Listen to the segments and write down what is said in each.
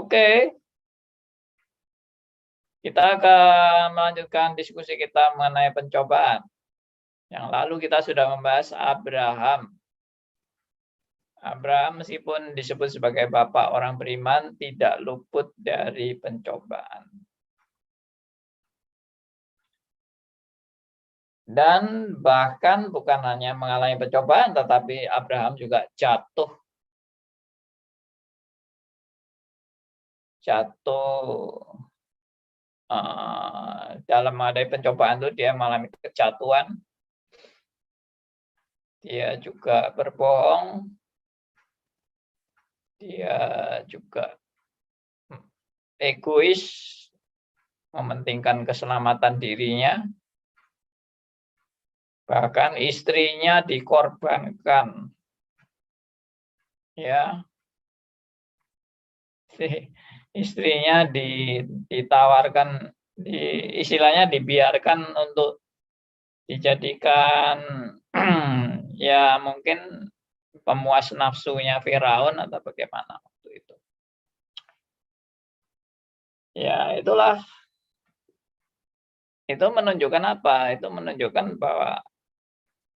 Oke, kita akan melanjutkan diskusi kita mengenai pencobaan. Yang lalu kita sudah membahas Abraham. Abraham meskipun disebut sebagai bapak orang beriman, tidak luput dari pencobaan. Dan bahkan bukan hanya mengalami pencobaan, tetapi Abraham juga jatuh dalam menghadapi pencobaan itu dia mengalami kejatuhan, dia juga berbohong, dia juga egois, mementingkan keselamatan dirinya, bahkan istrinya dikorbankan, ya, istrinya ditawarkan, istilahnya dibiarkan untuk dijadikan ya mungkin pemuas nafsunya Firaun atau bagaimana waktu itu. Ya, itulah. Itu menunjukkan apa? Itu menunjukkan bahwa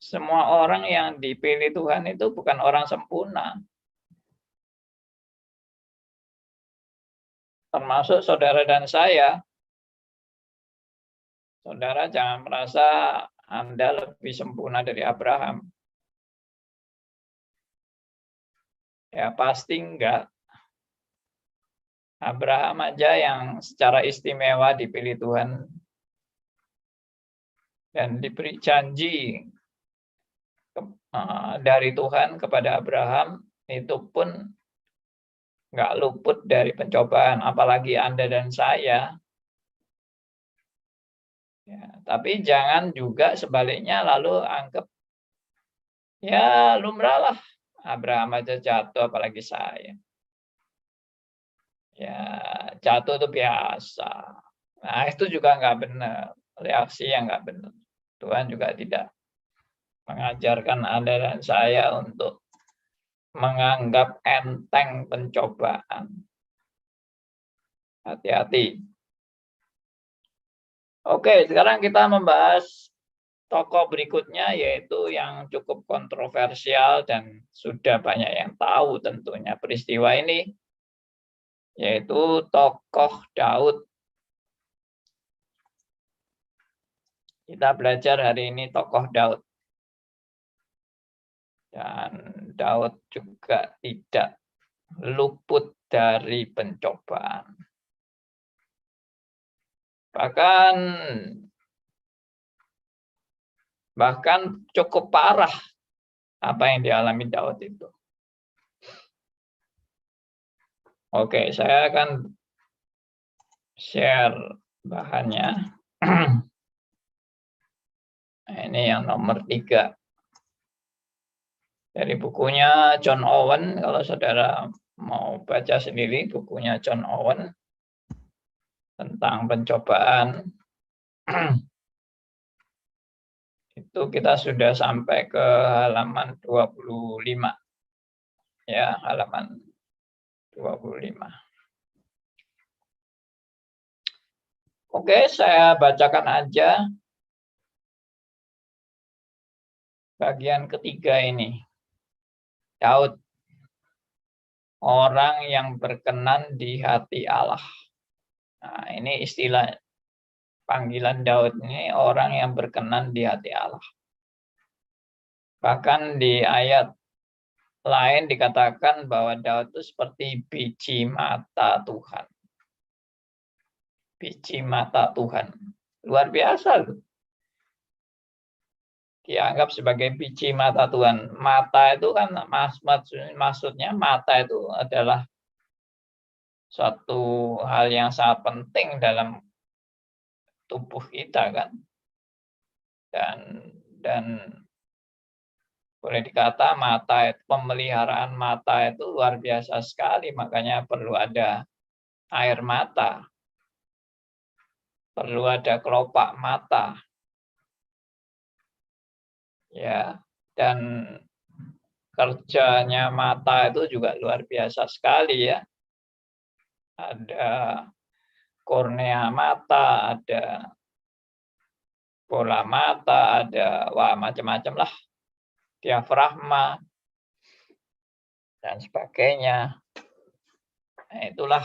semua orang yang dipilih Tuhan itu bukan orang sempurna. Termasuk saudara dan saya. Saudara jangan merasa Anda lebih sempurna dari Abraham. Ya pasti enggak. Abraham aja yang secara istimewa dipilih Tuhan dan diberi janji dari Tuhan kepada Abraham, itu pun nggak luput dari pencobaan, apalagi Anda dan saya. Ya, tapi jangan juga sebaliknya lalu anggap ya lumrah lah, Abraham aja jatuh apalagi saya. Ya jatuh itu biasa. Nah itu juga nggak benar, reaksi yang nggak benar. Tuhan juga tidak mengajarkan Anda dan saya untuk menganggap enteng pencobaan. Hati-hati. Oke, sekarang kita membahas tokoh berikutnya, yaitu yang cukup kontroversial dan sudah banyak yang tahu tentunya peristiwa ini, yaitu tokoh Daud. Kita belajar hari ini tokoh Daud. Dan Daud juga tidak luput dari pencobaan. Bahkan cukup parah apa yang dialami Daud itu. Oke, saya akan share bahannya. Ini yang nomor 3. Dari bukunya John Owen, kalau saudara mau baca sendiri bukunya John Owen tentang pencobaan. Itu kita sudah sampai ke halaman 25. Ya, halaman 25. Oke, saya bacakan aja bagian ketiga ini. Daud, orang yang berkenan di hati Allah. Nah, ini istilah panggilan Daud ini, orang yang berkenan di hati Allah. Bahkan di ayat lain dikatakan bahwa Daud itu seperti biji mata Tuhan. Biji mata Tuhan. Luar biasa loh. Dianggap sebagai biji mata Tuhan. Mata itu kan maksudnya mata itu adalah suatu hal yang sangat penting dalam tubuh kita kan. Dan boleh dikata pemeliharaan mata itu luar biasa sekali, makanya perlu ada air mata, perlu ada kelopak mata. Ya, dan kerjanya mata itu juga luar biasa sekali ya. ada kornea mata, ada bola mata, ada macam-macam lah, diafragma dan sebagainya. Nah, itulah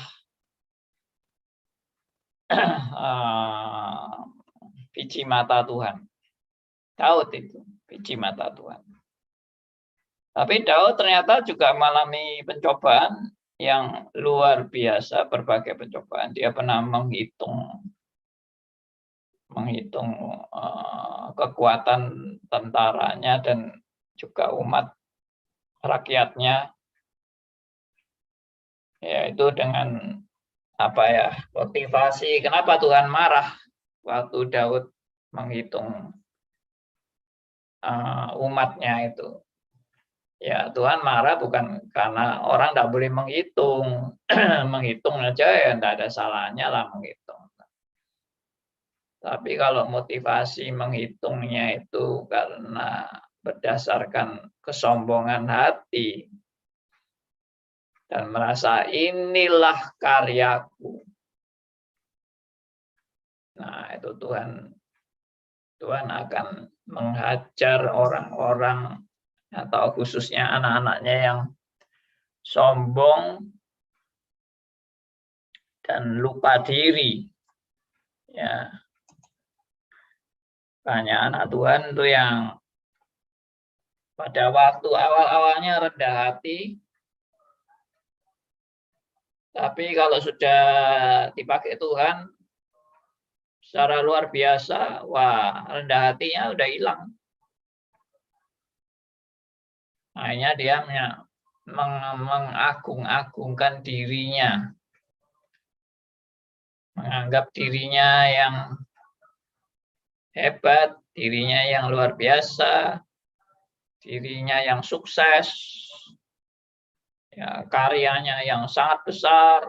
biji mata Tuhan. Daud itu biji mata Tuhan. Tapi Daud ternyata juga mengalami pencobaan yang luar biasa, berbagai pencobaan. Dia pernah menghitung kekuatan tentaranya dan juga umat rakyatnya, yaitu dengan motivasi. Kenapa Tuhan marah waktu Daud menghitung umatnya itu? Ya, Tuhan marah bukan karena orang tidak boleh menghitung. Menghitung aja ya tidak ada salahnya lah menghitung. Tapi kalau motivasi menghitungnya itu karena berdasarkan kesombongan hati dan merasa inilah karyaku. Nah, itu Tuhan akan menghajar orang-orang atau khususnya anak-anaknya yang sombong dan lupa diri. Ya, banyak anak Tuhan itu yang pada waktu awal-awalnya rendah hati, tapi kalau sudah dipakai Tuhan secara luar biasa, wah, rendah hatinya udah hilang. Akhirnya dia mengagung-agungkan dirinya, menganggap dirinya yang hebat, dirinya yang luar biasa, dirinya yang sukses, ya, karyanya yang sangat besar,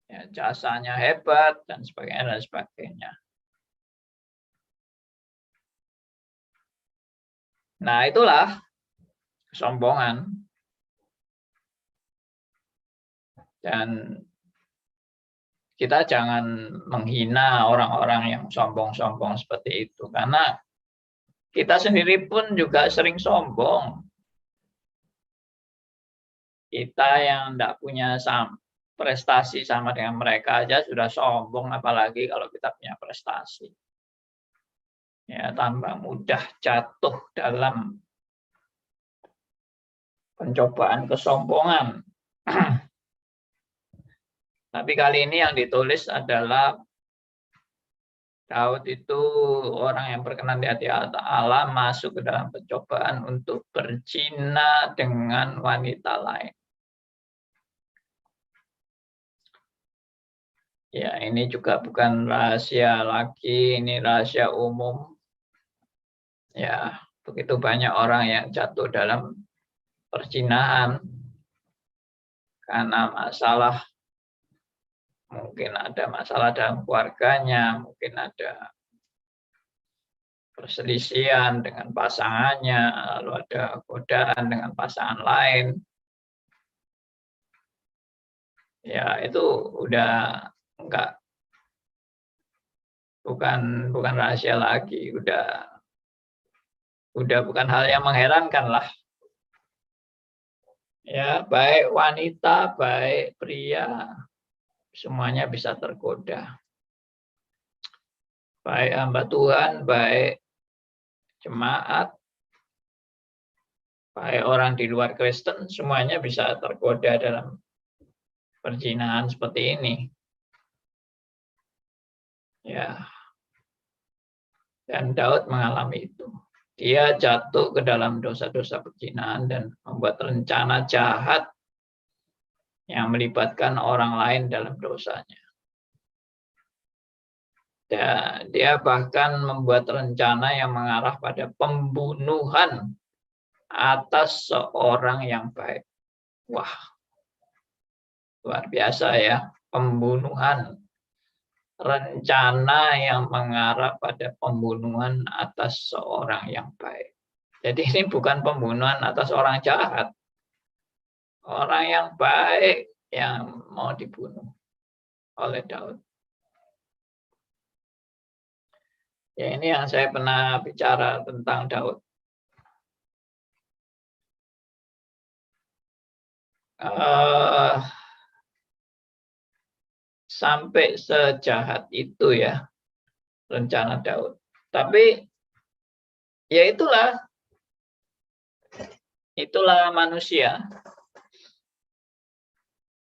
ya, jasanya hebat, dan sebagainya, dan sebagainya. Nah, itulah kesombongan. Dan kita jangan menghina orang-orang yang sombong-sombong seperti itu, karena kita sendiri pun juga sering sombong. Kita yang tidak punya prestasi sama dengan mereka aja sudah sombong, apalagi kalau kita punya prestasi. Ya, tambah mudah jatuh dalam pencobaan kesombongan. Tapi kali ini yang ditulis adalah Daud itu orang yang berkenan di hati Allah, masuk ke dalam pencobaan untuk berzina dengan wanita lain. Ya, ini juga bukan rahasia lagi, ini rahasia umum. Ya, begitu banyak orang yang jatuh dalam perzinahan karena masalah, mungkin ada masalah dalam keluarganya, mungkin ada perselisihan dengan pasangannya, lalu ada godaan dengan pasangan lain. Ya, itu udah bukan rahasia lagi, udah bukan hal yang mengherankan lah. Ya, baik wanita, baik pria, semuanya bisa tergoda. Baik hamba Tuhan, baik jemaat, baik orang di luar Kristen, semuanya bisa tergoda dalam perzinahan seperti ini. Ya. Dan Daud mengalami itu. Dia jatuh ke dalam dosa-dosa perzinahan dan membuat rencana jahat yang melibatkan orang lain dalam dosanya. Dan dia bahkan membuat rencana yang mengarah pada pembunuhan atas seorang yang baik. Wah, luar biasa ya, pembunuhan. Rencana yang mengarah pada pembunuhan atas seorang yang baik. Jadi ini bukan pembunuhan atas orang jahat. Orang yang baik, yang mau dibunuh oleh Daud. Ya, ini yang saya pernah bicara tentang Daud. Sampai sejahat itu ya rencana Daud. Tapi ya itulah manusia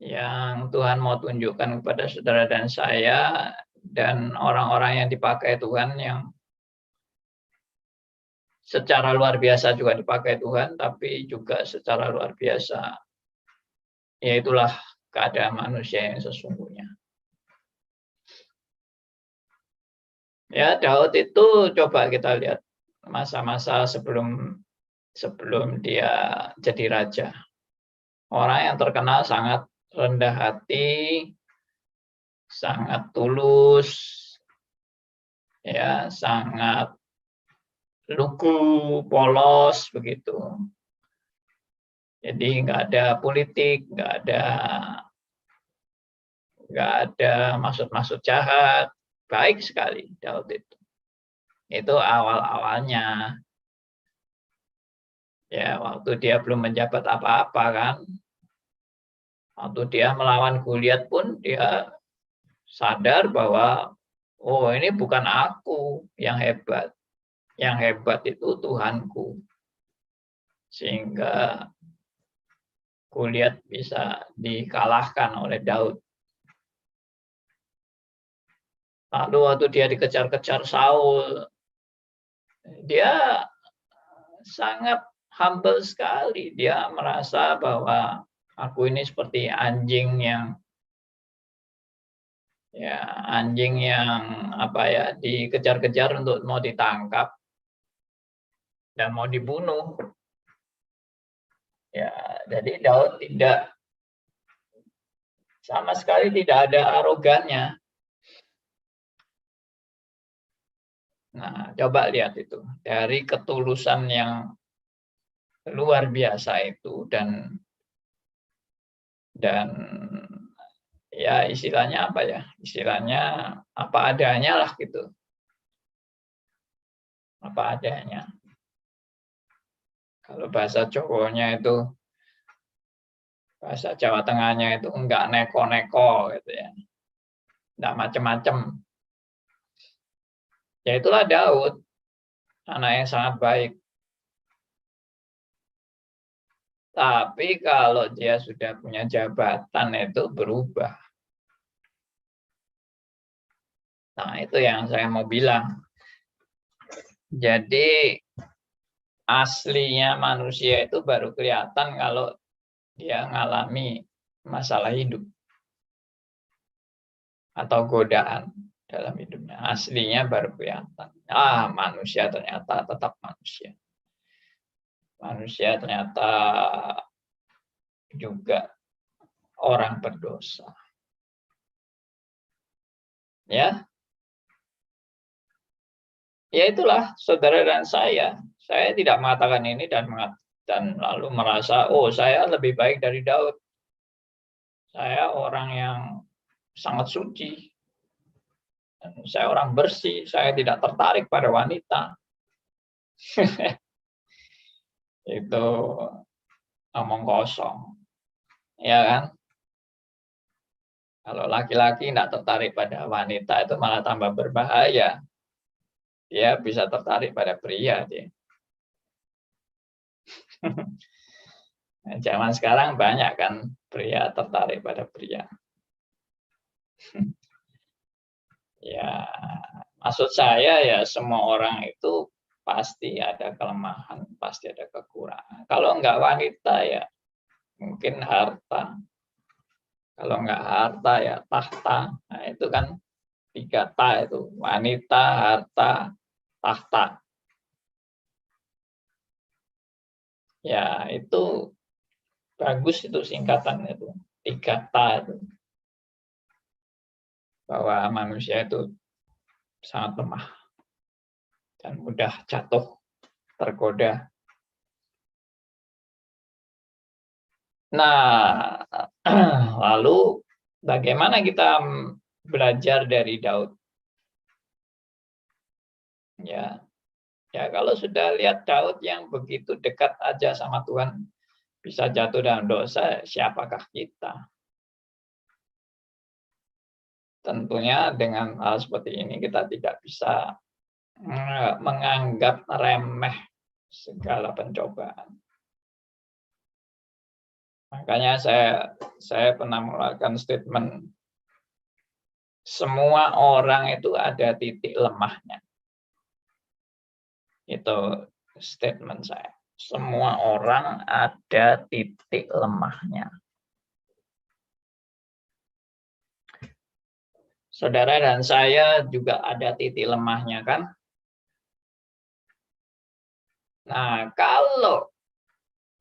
yang Tuhan mau tunjukkan kepada saudara dan saya dan orang-orang yang dipakai Tuhan, yang secara luar biasa juga dipakai Tuhan, tapi juga secara luar biasa, ya itulah keadaan manusia yang sesungguhnya. Ya, Daud itu coba kita lihat masa-masa sebelum dia jadi raja. Orang yang terkenal sangat rendah hati, sangat tulus, ya, sangat lugu, polos begitu. Jadi nggak ada politik, nggak ada maksud-maksud jahat, baik sekali Daud itu. Itu awal-awalnya. Ya, waktu dia belum menjabat apa-apa kan. Waktu dia melawan Goliat pun dia sadar bahwa oh, ini bukan aku yang hebat. Yang hebat itu Tuhanku. Sehingga Goliat bisa dikalahkan oleh Daud. Lalu waktu dia dikejar-kejar Saul, dia sangat humble sekali. Dia merasa bahwa aku ini seperti anjing yang dikejar-kejar untuk mau ditangkap dan mau dibunuh. Ya, jadi Daud sama sekali tidak ada arogannya. Nah, coba lihat itu, dari ketulusan yang luar biasa itu dan ya istilahnya apa ya? Istilahnya apa adanya lah gitu. Apa adanya. Kalau bahasa Jawanya itu, bahasa Jawa Tengahnya itu enggak neko-neko gitu ya. Enggak macam-macam. Ya itulah Daud, anak yang sangat baik. Tapi kalau dia sudah punya jabatan itu berubah. Nah, itu yang saya mau bilang. Jadi aslinya manusia itu baru kelihatan kalau dia mengalami masalah hidup atau godaan dalam hidupnya. Aslinya baru kelihatan. Manusia ternyata tetap manusia. Manusia ternyata juga orang berdosa. Ya, itulah saudara dan saya. Saya tidak mengatakan ini dan lalu merasa, oh saya lebih baik dari Daud. Saya orang yang sangat suci. Saya orang bersih. Saya tidak tertarik pada wanita. Itu ngomong kosong. Ya kan? Kalau laki-laki tidak tertarik pada wanita itu malah tambah berbahaya. Dia bisa tertarik pada pria. Dia. Zaman sekarang banyak kan pria tertarik pada pria. Ya, maksud saya ya semua orang itu pasti ada kelemahan, pasti ada kekurangan. Kalau enggak wanita ya mungkin harta. Kalau enggak harta ya tahta. Nah, itu kan 3 ta itu, wanita, harta, tahta. Ya, itu bagus itu singkatan itu, 3 ta itu. Bahwa manusia itu sangat lemah dan mudah jatuh, tergoda. Nah, lalu Bagaimana kita belajar dari Daud? Ya, ya kalau sudah lihat Daud yang begitu dekat aja sama Tuhan, bisa jatuh dalam dosa, siapakah kita? Tentunya dengan hal seperti ini kita tidak bisa menganggap remeh segala pencobaan. Makanya saya pernah mengeluarkan statement, semua orang itu ada titik lemahnya. Itu statement saya. Semua orang ada titik lemahnya. Saudara dan saya juga ada titik lemahnya, kan? Nah, kalau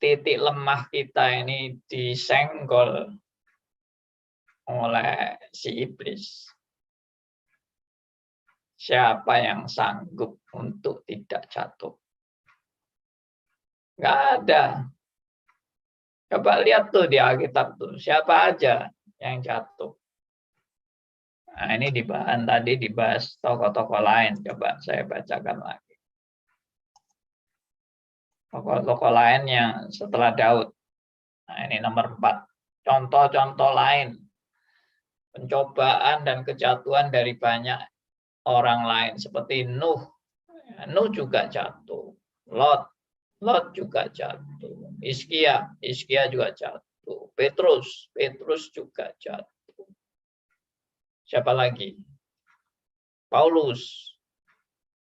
titik lemah kita ini disenggol oleh si iblis, siapa yang sanggup untuk tidak jatuh? Nggak ada. Coba lihat tuh di Alkitab tuh, siapa aja yang jatuh. Nah, ini tadi dibahas tokoh-tokoh lain. Coba saya bacakan lagi. Tokoh-tokoh lain yang setelah Daud. Nah, ini nomor 4. Contoh-contoh lain. Pencobaan dan kejatuhan dari banyak orang lain. Seperti Nuh. Nuh juga jatuh. Lot juga jatuh. Hizkia juga jatuh. Petrus juga jatuh. Siapa lagi? Paulus.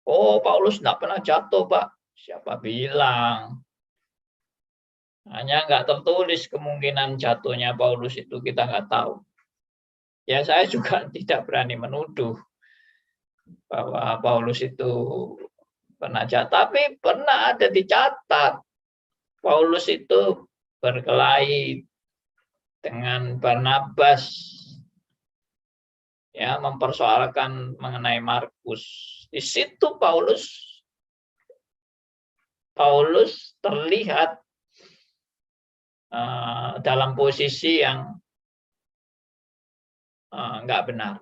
Oh, Paulus tidak pernah jatuh, Pak. Siapa bilang? Hanya nggak tertulis kemungkinan jatuhnya Paulus itu, kita nggak tahu. Ya, saya juga tidak berani menuduh bahwa Paulus itu pernah jatuh. Tapi pernah ada dicatat. Paulus itu berkelahi dengan Barnabas, ya, mempersoalkan mengenai Markus. Di situ Paulus terlihat dalam posisi yang nggak benar.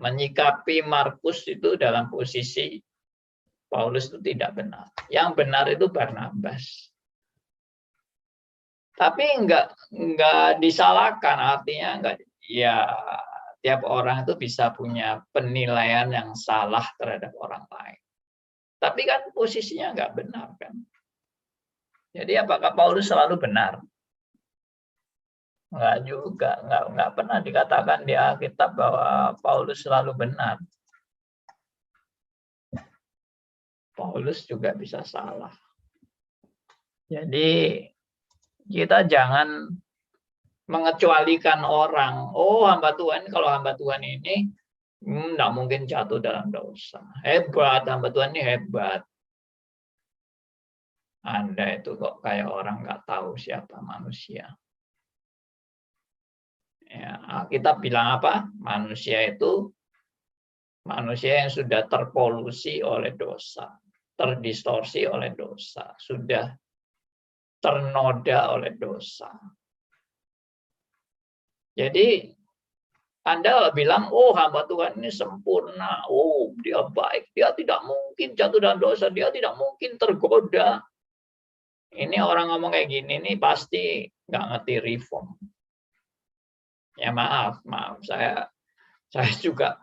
Menyikapi Markus itu dalam posisi Paulus itu tidak benar. Yang benar itu Barnabas. Tapi nggak disalahkan, artinya nggak, ya, tiap orang itu bisa punya penilaian yang salah terhadap orang lain. Tapi kan posisinya nggak benar, kan? Jadi apakah Paulus selalu benar? Enggak juga, enggak pernah dikatakan di Alkitab bahwa Paulus selalu benar. Paulus juga bisa salah. Jadi kita jangan mengecualikan orang. Oh, hamba Tuhan, kalau hamba Tuhan ini enggak mungkin jatuh dalam dosa. Hebat, hamba Tuhan ini hebat. Anda itu kok kayak orang nggak tahu siapa manusia. Ya, kita bilang apa? Manusia itu manusia yang sudah terpolusi oleh dosa, terdistorsi oleh dosa, sudah ternoda oleh dosa. Jadi Anda bilang, oh, hamba Tuhan ini sempurna, oh, dia baik, dia tidak mungkin jatuh dalam dosa, dia tidak mungkin tergoda. Ini orang ngomong kayak gini nih pasti nggak ngerti reform. Ya maaf, saya juga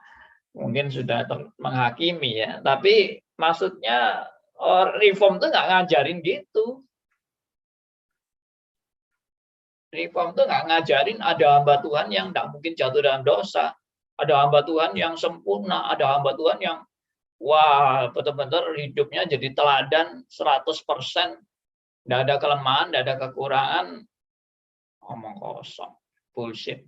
mungkin sudah menghakimi ya, tapi maksudnya reform itu nggak ngajarin gitu. Reform itu nggak ngajarin ada hamba Tuhan yang nggak mungkin jatuh dalam dosa, ada hamba Tuhan yang sempurna, ada hamba Tuhan yang wah betul-betul hidupnya jadi teladan 100%, nggak ada kelemahan, nggak ada kekurangan, omong kosong, bullshit.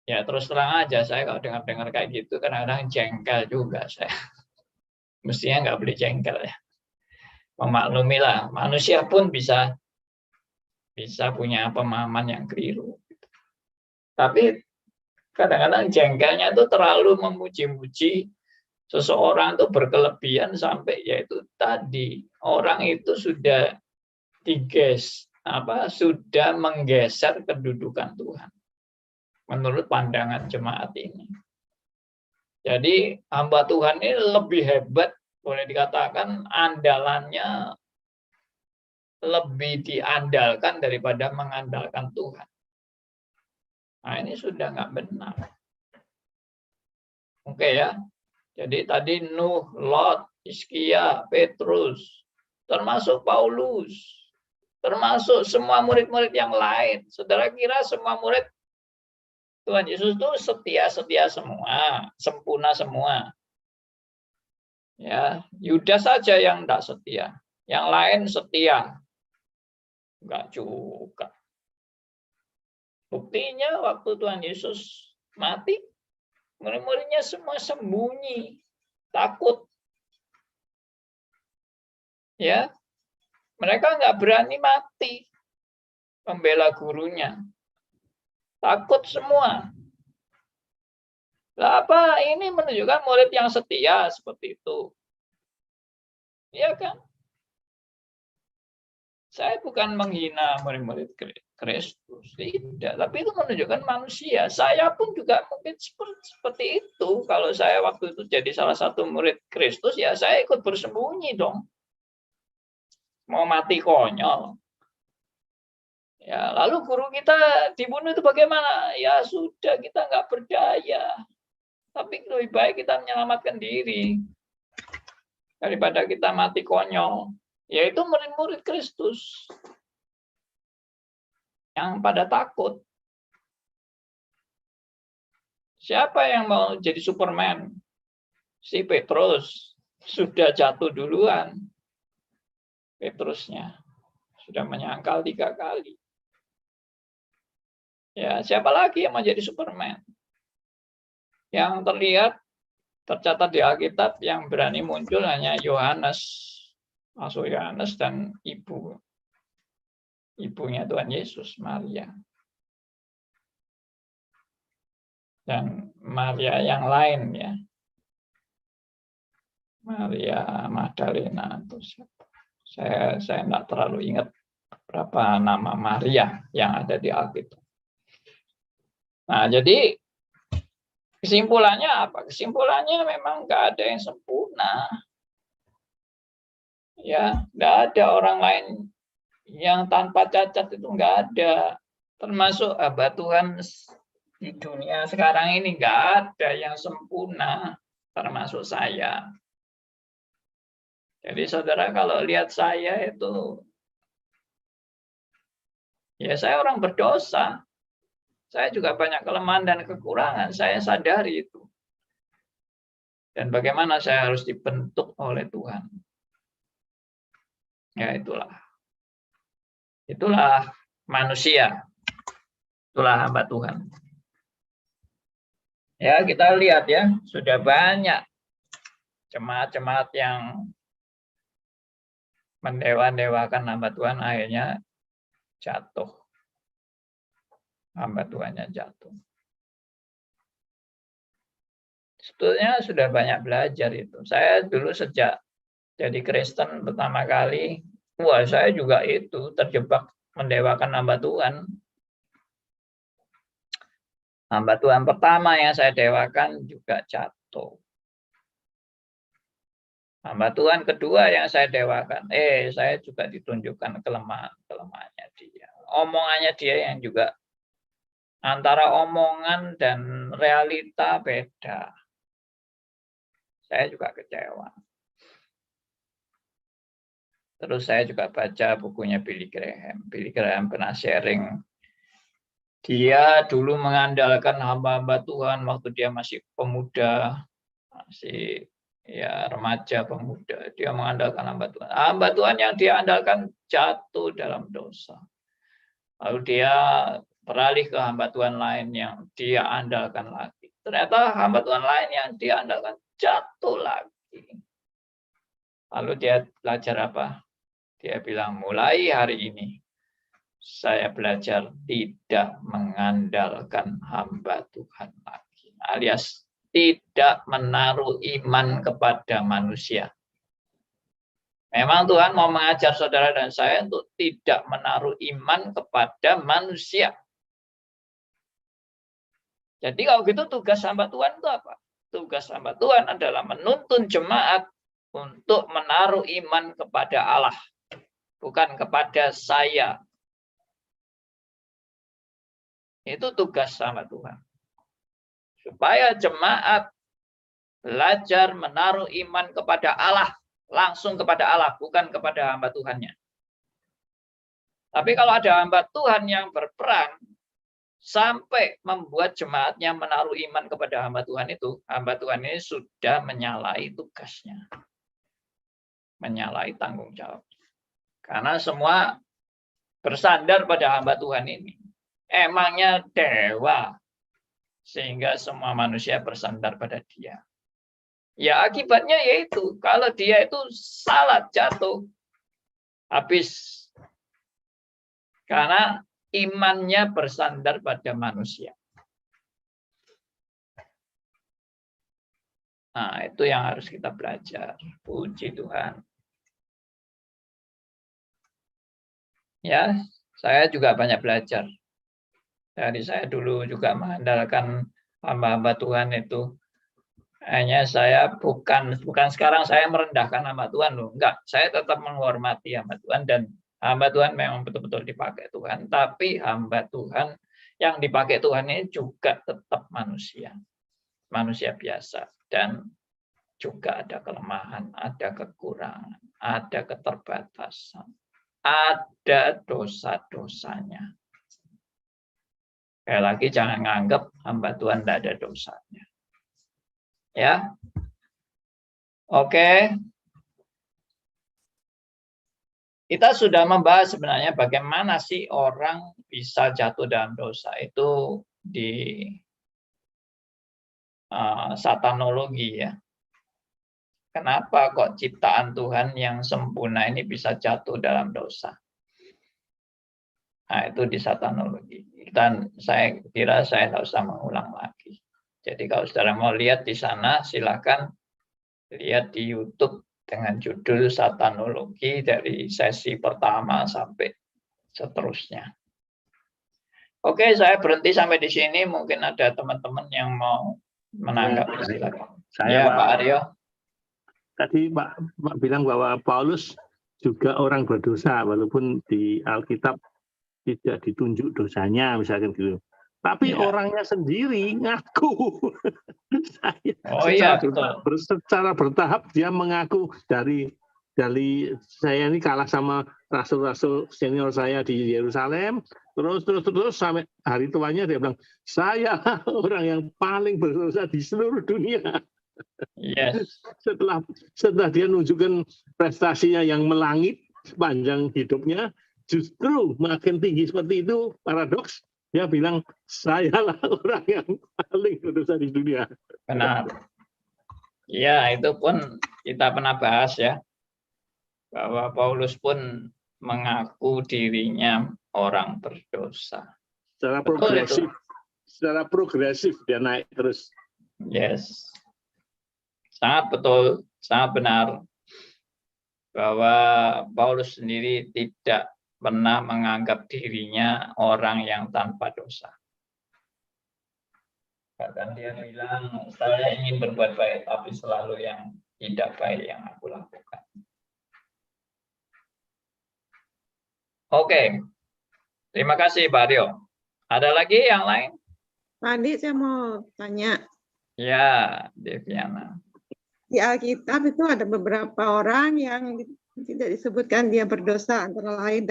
Ya terus terang aja, saya kalau dengar kayak gitu kadang-kadang jengkel juga saya. Mestinya nggak boleh jengkel ya. Memaklumi lah, manusia pun bisa punya pemahaman yang keliru. Tapi kadang-kadang jengkelnya itu terlalu memuji-muji seseorang itu berkelebihan sampai yaitu tadi orang itu sudah sudah menggeser kedudukan Tuhan menurut pandangan jemaat ini. Jadi hamba Tuhan ini lebih hebat, boleh dikatakan andalannya lebih diandalkan daripada mengandalkan Tuhan. Nah, ini sudah nggak benar. Oke ya. Jadi tadi Nuh, Lot, Hizkia, Petrus, termasuk Paulus, termasuk semua murid-murid yang lain. Saudara kira semua murid Tuhan Yesus itu setia-setia semua, sempurna semua. Ya, Yudas saja yang tidak setia. Yang lain setia. Enggak juga. Buktinya waktu Tuhan Yesus mati, murid-muridnya semua sembunyi, takut. Ya, mereka nggak berani mati membela gurunya. Takut semua. Lah apa ini menunjukkan murid yang setia seperti itu? Iya kan? Saya bukan menghina murid-murid Kristus, tidak. Tapi itu menunjukkan manusia. Saya pun juga mungkin seperti itu. Kalau saya waktu itu jadi salah satu murid Kristus, ya saya ikut bersembunyi dong. Mau mati konyol. Ya, lalu guru kita dibunuh itu bagaimana? Ya sudah, kita nggak berdaya. Tapi lebih baik kita menyelamatkan diri daripada kita mati konyol. Yaitu murid-murid Kristus yang pada takut. Siapa yang mau jadi Superman? Si Petrus sudah jatuh duluan. Petrusnya sudah menyangkal 3 kali. Ya, siapa lagi yang mau jadi Superman? Yang terlihat tercatat di Alkitab yang berani muncul hanya Yohanes, Rasul Yohanes dan ibunya Tuhan Yesus, Maria. Dan Maria yang lain ya. Maria Magdalena atau siapa? Saya tidak terlalu ingat berapa nama Maria yang ada di Alkitab. Nah, jadi kesimpulannya apa? Kesimpulannya memang nggak ada yang sempurna. Ya, nggak ada orang lain yang tanpa cacat, itu nggak ada. Termasuk hamba Tuhan di dunia sekarang ini nggak ada yang sempurna, termasuk saya. Jadi saudara kalau lihat saya itu, ya saya orang berdosa. Saya juga banyak kelemahan dan kekurangan, saya sadari itu. Dan bagaimana saya harus dibentuk oleh Tuhan. Ya itulah. Itulah manusia. Itulah hamba Tuhan. Ya kita lihat ya, sudah banyak jemaat-jemaat yang mendewa-dewakan hamba Tuhan akhirnya jatuh. Hamba Tuhannya jatuh. Sebetulnya sudah banyak belajar itu. Saya dulu sejak jadi Kristen pertama kali, saya juga itu terjebak mendewakan hamba Tuhan. Hamba Tuhan pertama yang saya dewakan juga jatuh. Hamba Tuhan kedua yang saya dewakan, saya juga ditunjukkan kelemahannya dia. Omongannya dia yang juga antara omongan dan realita beda. Saya juga kecewa. Terus saya juga baca bukunya Billy Graham. Billy Graham pernah sharing. Dia dulu mengandalkan hamba-hamba Tuhan waktu dia masih pemuda, masih ya remaja pemuda. Dia mengandalkan hamba Tuhan. Hamba Tuhan yang dia andalkan jatuh dalam dosa. Lalu dia beralih ke hamba Tuhan lain yang dia andalkan lagi. Ternyata hamba Tuhan lain yang dia andalkan jatuh lagi. Lalu dia belajar apa? Dia bilang, mulai hari ini saya belajar tidak mengandalkan hamba Tuhan lagi. Alias tidak menaruh iman kepada manusia. Memang Tuhan mau mengajar saudara dan saya untuk tidak menaruh iman kepada manusia. Jadi kalau gitu tugas hamba Tuhan itu apa? Tugas hamba Tuhan adalah menuntun jemaat untuk menaruh iman kepada Allah, bukan kepada saya. Itu tugas hamba Tuhan. Supaya jemaat belajar menaruh iman kepada Allah, langsung kepada Allah, bukan kepada hamba Tuhannya. Tapi kalau ada hamba Tuhan yang berperan sampai membuat jemaatnya menaruh iman kepada hamba Tuhan itu, hamba Tuhan ini sudah menyalahi tugasnya. Menyalahi tanggung jawab. Karena semua bersandar pada hamba Tuhan ini. Emangnya dewa, sehingga semua manusia bersandar pada dia. Ya akibatnya yaitu, kalau dia itu salah jatuh, habis. Karena imannya bersandar pada manusia. Nah, itu yang harus kita belajar. Puji Tuhan. Ya, saya juga banyak belajar. Dari saya dulu juga mengandalkan hamba-hamba Tuhan itu. Hanya saya bukan sekarang saya merendahkan hamba Tuhan loh. Enggak, saya tetap menghormati hamba Tuhan dan hamba Tuhan memang betul-betul dipakai Tuhan. Tapi hamba Tuhan yang dipakai Tuhan ini juga tetap manusia. Manusia biasa. Dan juga ada kelemahan, ada kekurangan, ada keterbatasan. Ada dosa-dosanya. Sekali lagi jangan nganggap hamba Tuhan tidak ada dosanya. Ya, oke. Kita sudah membahas sebenarnya bagaimana sih orang bisa jatuh dalam dosa itu di satanologi ya. Kenapa kok ciptaan Tuhan yang sempurna ini bisa jatuh dalam dosa? Nah, itu di satanologi. Dan saya kira saya tidak usah mengulang lagi. Jadi kalau saudara mau lihat di sana, silakan lihat di YouTube dengan judul Satanologi dari sesi pertama sampai seterusnya. Oke, saya berhenti sampai di sini. Mungkin ada teman-teman yang mau menanggapi, silakan. Saya Pak Aryo. Tadi Pak bilang bahwa Paulus juga orang berdosa, walaupun di Alkitab tidak ditunjuk dosanya, misalkan gitu. Tapi orangnya sendiri ngaku. Secara bertahap dia mengaku dari saya ini kalah sama rasul-rasul senior saya di Yerusalem, terus sampai hari tuanya dia bilang, saya orang yang paling berdosa di seluruh dunia. Yes. Setelah dia nunjukkan prestasinya yang melangit sepanjang hidupnya, justru makin tinggi seperti itu, paradoks, dia bilang, sayalah orang yang paling berdosa di dunia. Benar. Ya, itu pun kita pernah bahas ya, bahwa Paulus pun mengaku dirinya orang berdosa. Secara progresif dia naik terus. Yes. Sangat betul, sangat benar bahwa Paulus sendiri tidak pernah menganggap dirinya orang yang tanpa dosa. Bahkan dia bilang, saya ingin berbuat baik, tapi selalu yang tidak baik yang aku lakukan. Oke, terima kasih Pak Rio. Ada lagi yang lain? Tadi saya mau tanya. Ya, Deviana. Di Alkitab itu ada beberapa orang yang tidak disebutkan dia berdosa, antara lain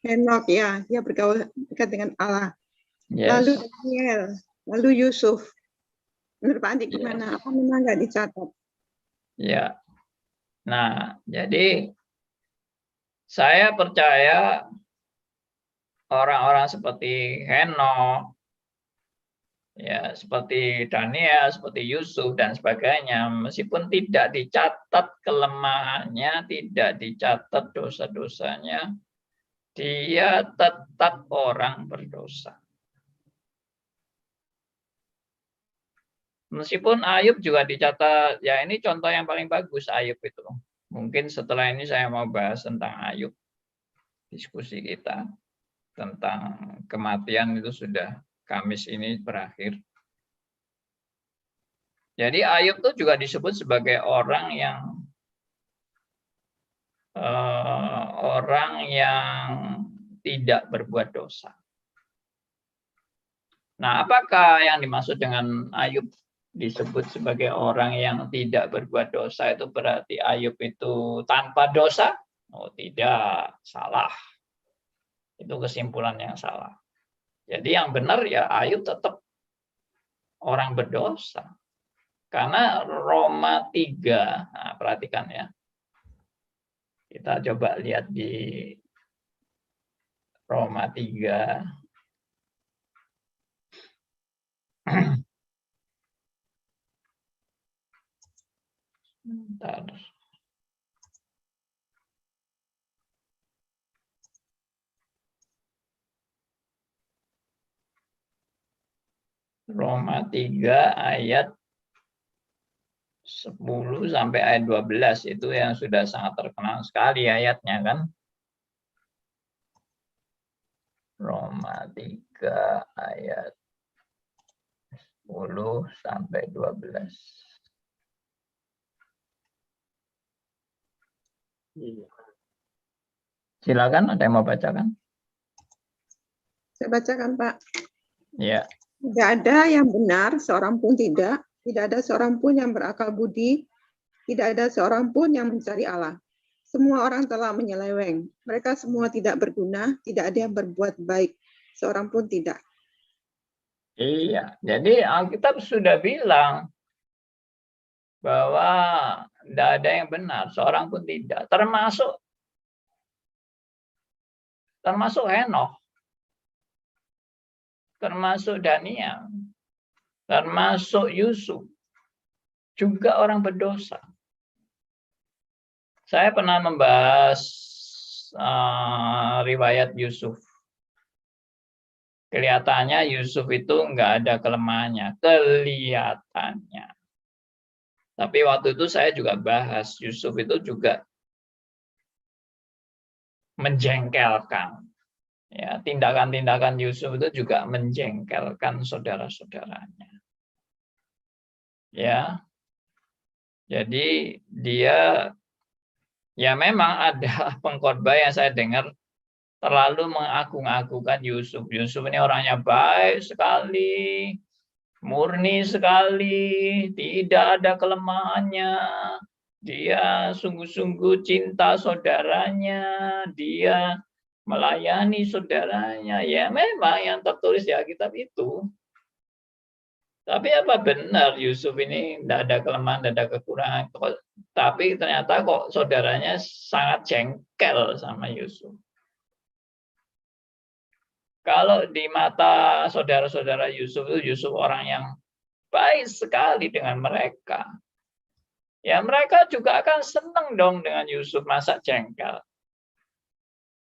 Henok ya, dia bergaul dekat dengan Allah. Yes. Lalu Daniel, lalu Yusuf. Menurut Pak Andi gimana? Apa memang nggak dicatat? Ya. Nah, jadi saya percaya orang-orang seperti Henok, ya, seperti Daniel, seperti Yusuf dan sebagainya, meskipun tidak dicatat kelemahannya, tidak dicatat dosa-dosanya, dia tetap orang berdosa. Meskipun Ayub juga dicatat, ya ini contoh yang paling bagus Ayub itu. mungkin setelah ini saya mau bahas tentang Ayub. Diskusi kita tentang kematian itu sudah Kamis ini berakhir. Jadi Ayub itu juga disebut sebagai orang yang tidak berbuat dosa. Nah, apakah yang dimaksud dengan Ayub disebut sebagai orang yang tidak berbuat dosa itu berarti Ayub itu tanpa dosa? Oh, tidak, salah. Itu kesimpulan yang salah. Jadi yang benar ya Ayub tetap orang berdosa. Karena Roma 3, nah, perhatikan ya. Kita coba lihat di Roma 3. Bentar. Roma 3 ayat 10 sampai ayat 12 itu yang sudah sangat terkenal sekali ayatnya kan. Roma 3 ayat 10 sampai 12. Silakan, ada yang mau bacakan? Saya bacakan, Pak. Ya. Tidak ada yang benar, seorang pun tidak. Tidak ada seorang pun yang berakal budi. Tidak ada seorang pun yang mencari Allah. Semua orang telah menyeleweng. Mereka semua tidak berguna. Tidak ada yang berbuat baik. Seorang pun tidak. Iya, jadi Alkitab sudah bilang bahwa tidak ada yang benar, seorang pun tidak. Termasuk Henokh, termasuk Daniel, termasuk Yusuf, juga orang berdosa. Saya pernah membahas riwayat Yusuf. Kelihatannya Yusuf itu nggak ada kelemahannya, kelihatannya. Tapi waktu itu saya juga bahas, Yusuf itu juga menjengkelkan. Ya, tindakan-tindakan Yusuf itu juga menjengkelkan saudara-saudaranya. Ya. Jadi dia ya memang ada pengkhotbah yang saya dengar terlalu mengagung-agungkan Yusuf. Yusuf ini orangnya baik sekali, murni sekali, tidak ada kelemahannya. Dia sungguh-sungguh cinta saudaranya, dia melayani saudaranya. Ya memang yang tertulis di Alkitab itu. Tapi apa benar Yusuf ini tidak ada kelemahan, tidak ada kekurangan. Tapi ternyata kok saudaranya sangat jengkel sama Yusuf. Kalau di mata saudara-saudara Yusuf itu Yusuf orang yang baik sekali dengan mereka. Ya mereka juga akan senang dong dengan Yusuf, masa jengkel.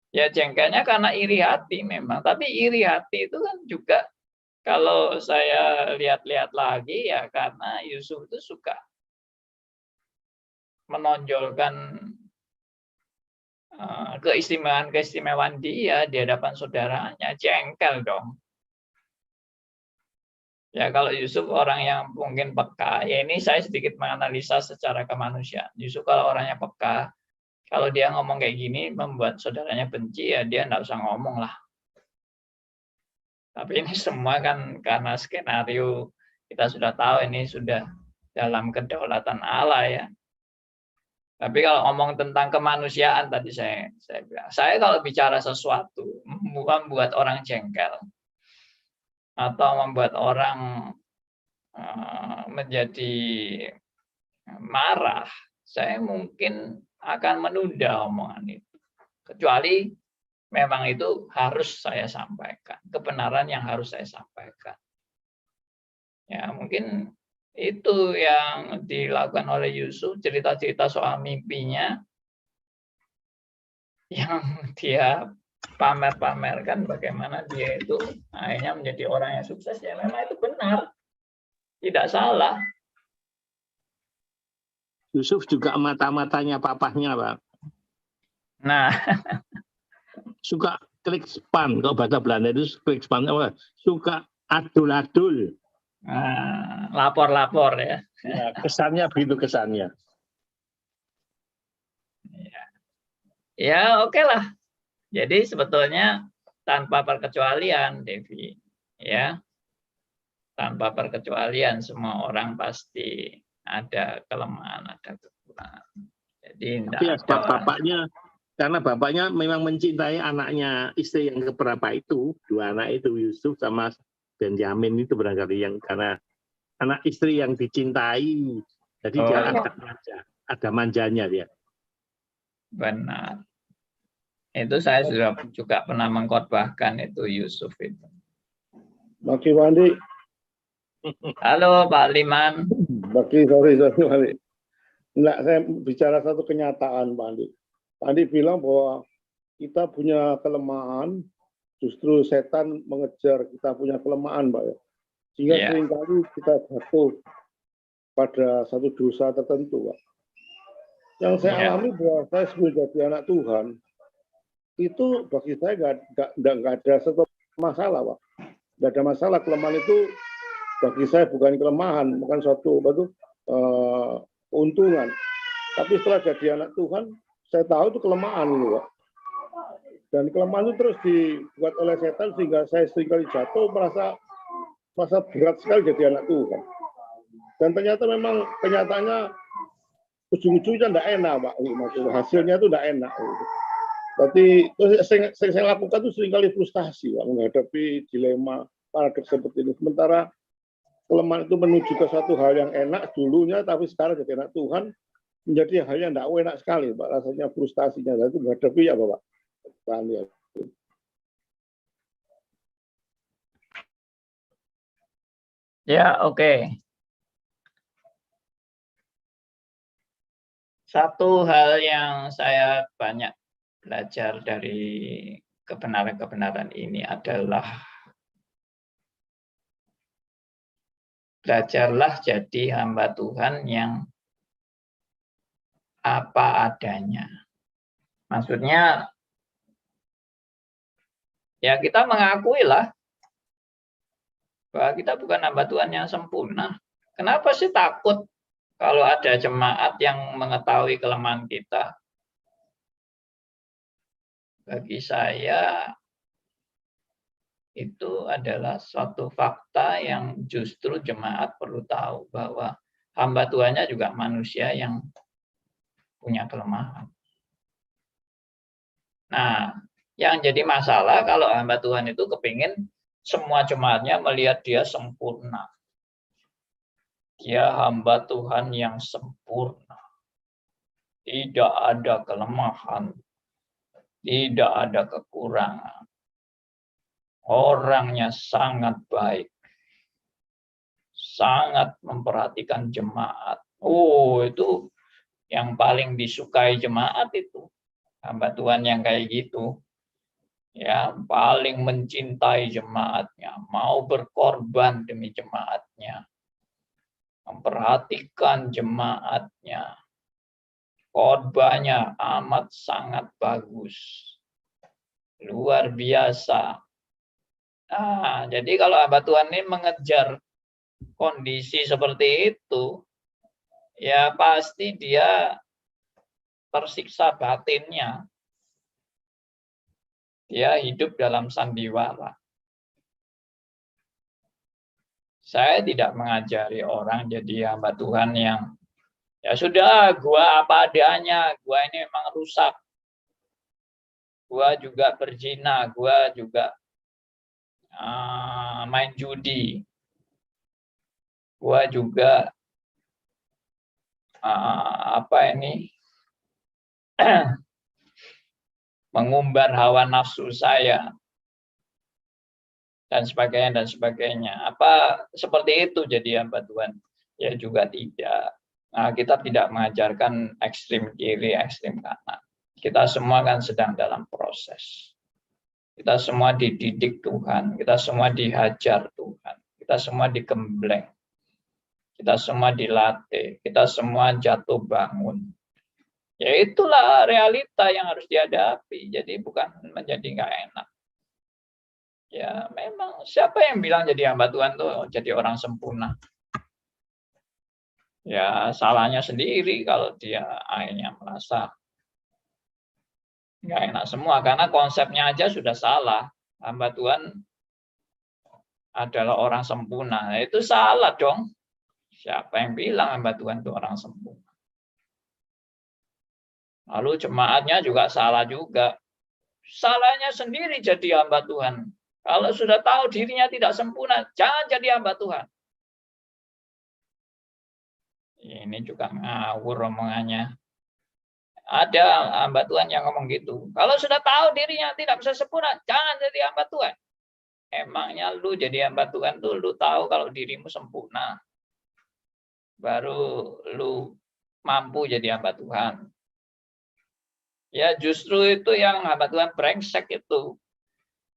Ya jengkelnya karena iri hati memang. Tapi iri hati itu kan juga kalau saya lihat-lihat lagi ya karena Yusuf itu suka menonjolkan keistimewaan dia di hadapan saudaranya, jengkel dong. Ya kalau Yusuf orang yang mungkin peka, ya ini saya sedikit menganalisa secara kemanusiaan. Yusuf kalau orangnya peka, kalau dia ngomong kayak gini membuat saudaranya benci, ya dia enggak usah ngomong lah. Tapi ini semua kan karena skenario kita sudah tahu ini sudah dalam kedaulatan Allah ya. Tapi kalau ngomong tentang kemanusiaan tadi saya bilang, saya kalau bicara sesuatu membuat orang jengkel atau membuat orang menjadi marah, saya mungkin akan menunda omongan itu. Kecuali memang itu harus saya sampaikan, kebenaran yang harus saya sampaikan. Ya mungkin itu yang dilakukan oleh Yusuf, cerita-cerita soal mimpinya yang dia pamer-pamerkan bagaimana dia itu akhirnya menjadi orang yang sukses, ya memang itu benar, tidak salah. Yusuf juga mata-matanya papahnya, Pak. Nah, Suka klik span. Kalau bahasa Belanda itu klik span apa? Suka adul-adul. lapor-lapor ya. Ya, kesannya begitu kesannya. Ya, oke lah. Jadi sebetulnya tanpa perkecualian, Devi, ya, tanpa perkecualian semua orang pasti ada kelemahan, ada kekurangan. Jadi Tapi ya, tidak ada bapaknya, karena bapaknya memang mencintai anaknya istri yang keberapa itu, dua anak itu, Yusuf sama Benjamin itu barangkali yang karena anak istri yang dicintai, jadi dia ada manjanya dia. benar. Itu saya juga pernah mengkhotbahkan itu Yusuf itu. Maki Wandi, Halo Pak Liman. sorry Wandi. Enggak, saya bicara satu kenyataan, Pak Andi. Pak Andi bilang bahwa kita punya kelemahan, justru setan mengejar kita punya kelemahan, Pak ya. Sehingga seringkali kita jatuh pada satu dosa tertentu, Pak. Yang saya alami bahwa saya sebelum jadi anak Tuhan, itu bagi saya nggak ada satu masalah, Pak. Nggak ada masalah. Kelemahan itu bagi saya bukan kelemahan, bukan suatu keuntungan. Tapi setelah jadi anak Tuhan, saya tahu itu kelemahan ini, Pak. Dan kelemahan itu terus dibuat oleh setan sehingga saya seringkali jatuh merasa berat sekali jadi anak Tuhan. Dan ternyata memang kenyataannya ujung-ujungnya tidak enak, Pak. Hasilnya itu tidak enak. Berarti saya lakukan itu seringkali frustasi, Pak, menghadapi dilema paradoks seperti ini. Sementara kelemahan itu menuju ke suatu hal yang enak dulunya, tapi sekarang jadi anak Tuhan menjadi hal yang tidak enak sekali, Pak. Rasanya frustasinya. Dan itu menghadapi apa, Pak? Ya, oke. Satu hal yang saya banyak belajar dari kebenaran-kebenaran ini adalah belajarlah jadi hamba Tuhan yang apa adanya. Maksudnya, ya kita mengakui lah bahwa kita bukan hamba Tuhan yang sempurna. Kenapa sih takut kalau ada jemaat yang mengetahui kelemahan kita? Bagi saya, itu adalah suatu fakta yang justru jemaat perlu tahu bahwa hamba Tuhannya juga manusia yang punya kelemahan. Nah, yang jadi masalah kalau hamba Tuhan itu kepingin semua jemaatnya melihat dia sempurna. Dia hamba Tuhan yang sempurna. Tidak ada kelemahan. Tidak ada kekurangan. Orangnya sangat baik. Sangat memperhatikan jemaat. Oh, itu yang paling disukai jemaat itu. Hamba Tuhan yang kayak gitu. Ya, paling mencintai jemaatnya. Mau berkorban demi jemaatnya. Memperhatikan jemaatnya. Khotbahnya amat sangat bagus. Luar biasa. Nah, jadi kalau hamba Tuhan ini mengejar kondisi seperti itu, ya pasti dia tersiksa batinnya. Dia hidup dalam sandiwara. Saya tidak mengajari orang jadi hamba Tuhan yang ya sudah, gua apa adanya, gua ini memang rusak. Gua juga berzina, gua juga main judi. Gua juga mengumbar hawa nafsu saya dan sebagainya. Apa seperti itu jadi hamba Tuhan? Ya juga tidak. Nah, kita tidak mengajarkan ekstrim kiri, ekstrim kanan. Kita semua kan sedang dalam proses. Kita semua dididik Tuhan, kita semua dihajar Tuhan, kita semua digembleng. kita semua dilatih, kita semua jatuh bangun. Ya itulah realita yang harus dihadapi. Jadi bukan menjadi nggak enak. Ya memang siapa yang bilang jadi hamba Tuhan tuh jadi orang sempurna? Ya salahnya sendiri kalau dia akhirnya merasa nggak enak semua. Karena konsepnya aja sudah salah. Hamba Tuhan adalah orang sempurna. Nah, itu salah dong. Siapa yang bilang hamba Tuhan itu orang sempurna? Lalu jemaatnya juga salah juga. Salahnya sendiri jadi hamba Tuhan. Kalau sudah tahu dirinya tidak sempurna, jangan jadi hamba Tuhan. Ini juga ngawur omongannya. Ada hamba Tuhan yang ngomong gitu. Kalau sudah tahu dirinya tidak bisa sempurna, jangan jadi hamba Tuhan. Emangnya lu jadi hamba Tuhan tuh lu tahu kalau dirimu sempurna. Baru lu mampu jadi hamba Tuhan. Ya justru itu yang hamba Tuhan brengsek itu.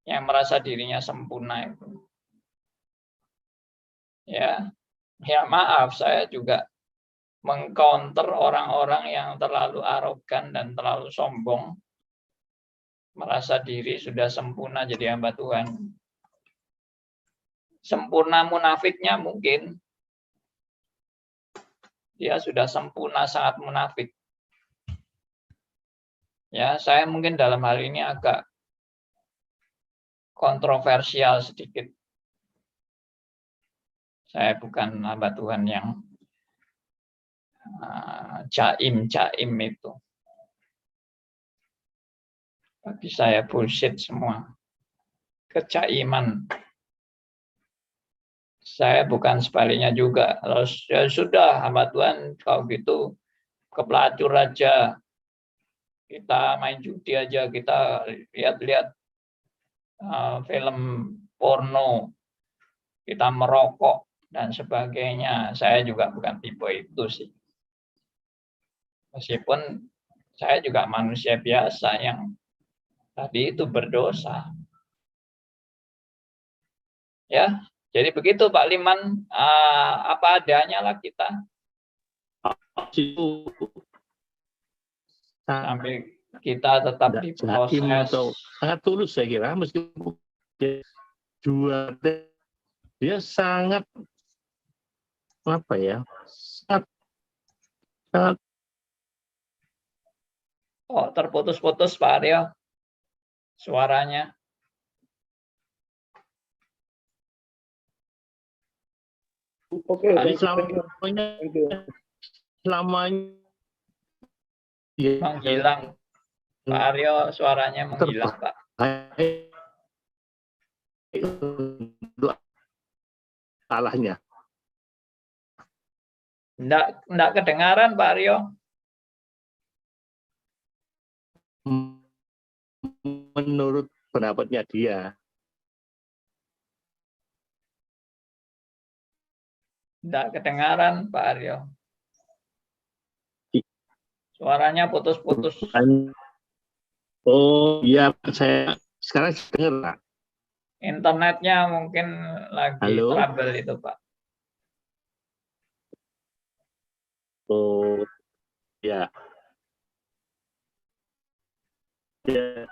Yang merasa dirinya sempurna itu. Ya maaf, saya juga mengcounter orang-orang yang terlalu arogan dan terlalu sombong. Merasa diri sudah sempurna jadi hamba Tuhan. Sempurna munafiknya mungkin. Dia sudah sempurna, sangat munafik. Ya, saya mungkin dalam hal ini agak kontroversial sedikit. Saya bukan hamba Tuhan yang jaim itu. Tapi saya bullshit semua. Kejaiman. Saya bukan sebaliknya juga. Ya sudah, hamba Tuhan kalau gitu kepelacur aja. Kita main judi aja, kita lihat-lihat film porno, kita merokok dan sebagainya. Saya juga bukan tipe itu sih. Meskipun saya juga manusia biasa yang tadi itu berdosa. Ya, jadi begitu Pak Liman, apa adanya lah kita. Sampai kita tetap diproses. Atau sangat tulus saya kira, meskipun dia sangat apa ya, sangat terputus-putus Pak Aryo suaranya. Oke, selamanya menghilang. Pak Aryo suaranya menghilang, Pak. Salahnya. Enggak kedengaran, Pak Aryo. Menurut pendapatnya dia. Enggak kedengaran, Pak Aryo. Suaranya putus-putus. Oh iya, saya sekarang dengar Pak. Internetnya mungkin lagi trouble itu Pak. Oh ya. Ya.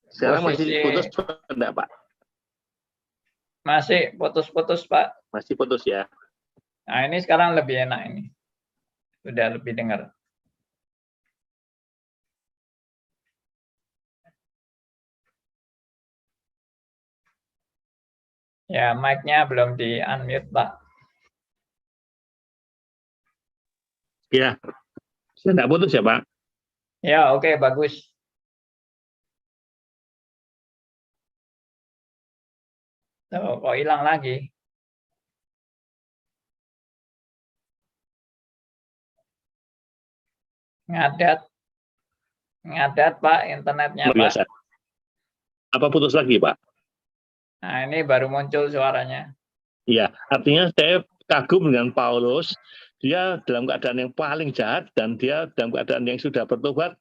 Sekarang masih putus enggak Pak? Masih putus-putus Pak. Masih putus ya. Nah ini sekarang lebih enak ini. Sudah lebih dengar. Ya, mic-nya belum di-unmute, Pak. Ya, saya tidak putus ya, Pak? Ya, oke, bagus. Tuh, kok hilang lagi? Ngadat. Ngadat, Pak, internetnya, Pak. Apa putus lagi, Pak? Nah, ini baru muncul suaranya. Iya, artinya saya kagum dengan Paulus. Dia dalam keadaan yang paling jahat dan dia dalam keadaan yang sudah bertobat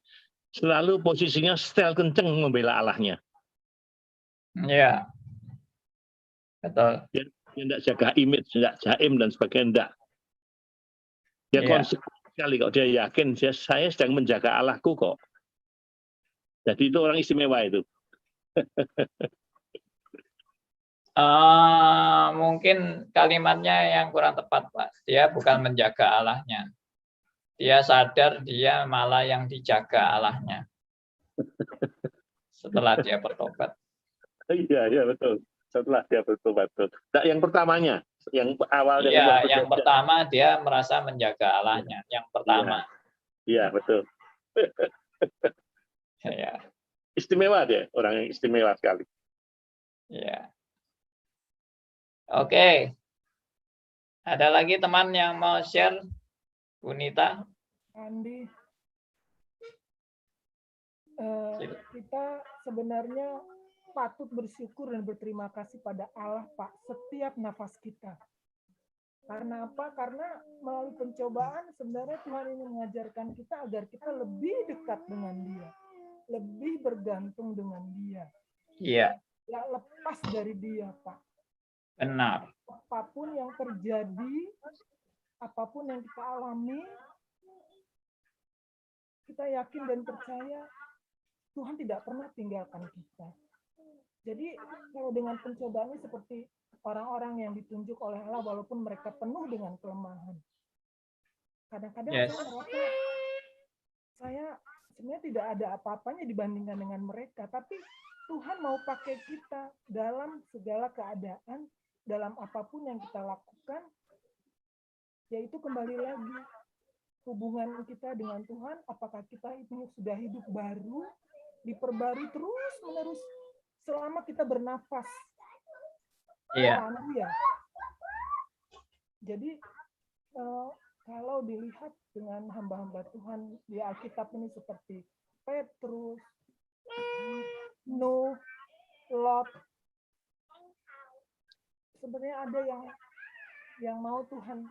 selalu posisinya setel kenceng membela Allahnya. Iya, betul. Dia tidak jaga image, tidak jaim dan sebagainya, enggak. Dia Iya. konsekuen sekali kok, dia yakin saya sedang menjaga Allahku kok. Jadi itu orang istimewa itu. Mungkin kalimatnya yang kurang tepat, Pak. Dia bukan menjaga Allahnya. Dia sadar dia malah yang dijaga Allahnya. Setelah dia bertobat. Iya betul. Setelah dia bertobat. Nah, yang pertamanya, yang awal Iya, yang pertama dia merasa menjaga Allahnya. Yang pertama. Iya betul. Ya. Istimewa dia, orang yang istimewa sekali. Ya. Oke. Ada lagi teman yang mau share? Bu Nita? Andi, kita sebenarnya patut bersyukur dan berterima kasih pada Allah, Pak, setiap nafas kita. Karena apa? Karena melalui pencobaan sebenarnya Tuhan ini mengajarkan kita agar kita lebih dekat dengan Dia, lebih bergantung dengan Dia. Iya. Ya, lepas dari Dia, Pak. Benar. Apapun yang terjadi, apapun yang kita alami, kita yakin dan percaya Tuhan tidak pernah tinggalkan kita. Jadi kalau dengan pencobaan ini seperti orang-orang yang ditunjuk oleh Allah walaupun mereka penuh dengan kelemahan. Kadang-kadang saya merasa saya sebenarnya tidak ada apa-apanya dibandingkan dengan mereka, tapi Tuhan mau pakai kita dalam segala keadaan, dalam apapun yang kita lakukan, yaitu kembali lagi hubungan kita dengan Tuhan, apakah kita ini sudah hidup baru, diperbarui terus-menerus selama kita bernafas. Iya. Ya. Jadi kalau dilihat dengan hamba-hamba Tuhan di Alkitab ini seperti Petrus, Nuh, Lot, sebenarnya ada yang mau Tuhan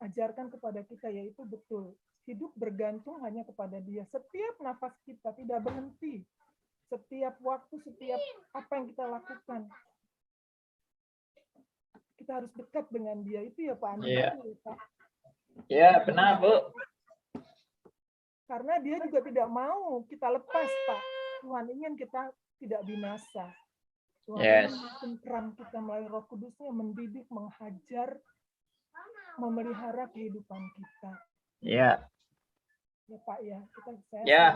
ajarkan kepada kita, yaitu betul hidup bergantung hanya kepada Dia. Setiap nafas kita tidak berhenti, setiap waktu, setiap apa yang kita lakukan, kita harus dekat dengan Dia. Itu ya Pak Andi. Iya. Pak. Ya, benar Bu. Karena Dia juga tidak mau kita lepas, Pak. Tuhan ingin kita tidak binasa. Tuhan ingin mencengkeram kita melalui Roh Kudus-Nya, mendidik, menghajar, memelihara kehidupan kita. Iya. Ya Pak ya, saya Ya.